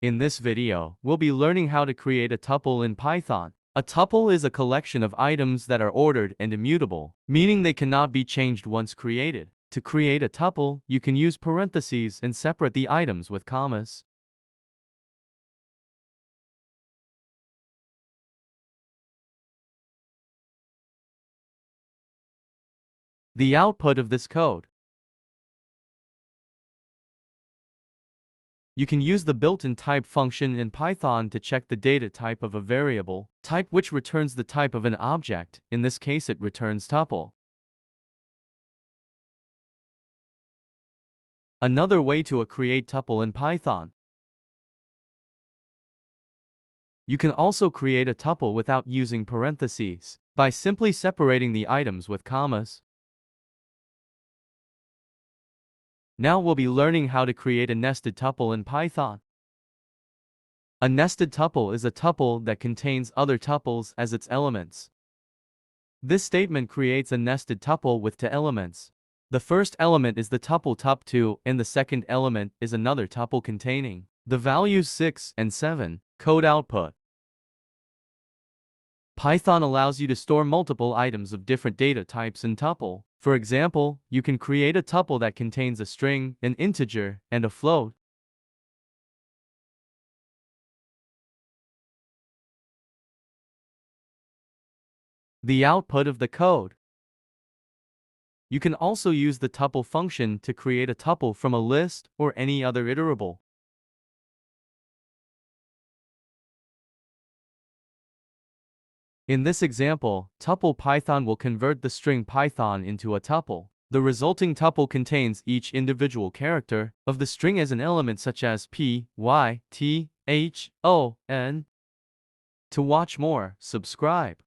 In this video, we'll be learning how to create a tuple in Python. A tuple is a collection of items that are ordered and immutable, meaning they cannot be changed once created. To create a tuple, you can use parentheses and separate the items with commas. The output of this code. You can use the built-in type function in Python to check the data type of a variable, type which returns the type of an object. In this case, it returns tuple. Another way to create tuple in Python. You can also create a tuple without using parentheses, by simply separating the items with commas. Now we'll be learning how to create a nested tuple in Python. A nested tuple is a tuple that contains other tuples as its elements. This statement creates a nested tuple with two elements. The first element is the tuple tup2, and the second element is another tuple containing the values 6 and 7. Code output. Python allows you to store multiple items of different data types in tuple. For example, you can create a tuple that contains a string, an integer, and a float. The output of the code. You can also use the tuple function to create a tuple from a list or any other iterable. In this example, tuple Python will convert the string Python into a tuple. The resulting tuple contains each individual character of the string as an element such as P, Y, T, H, O, N. To watch more, subscribe.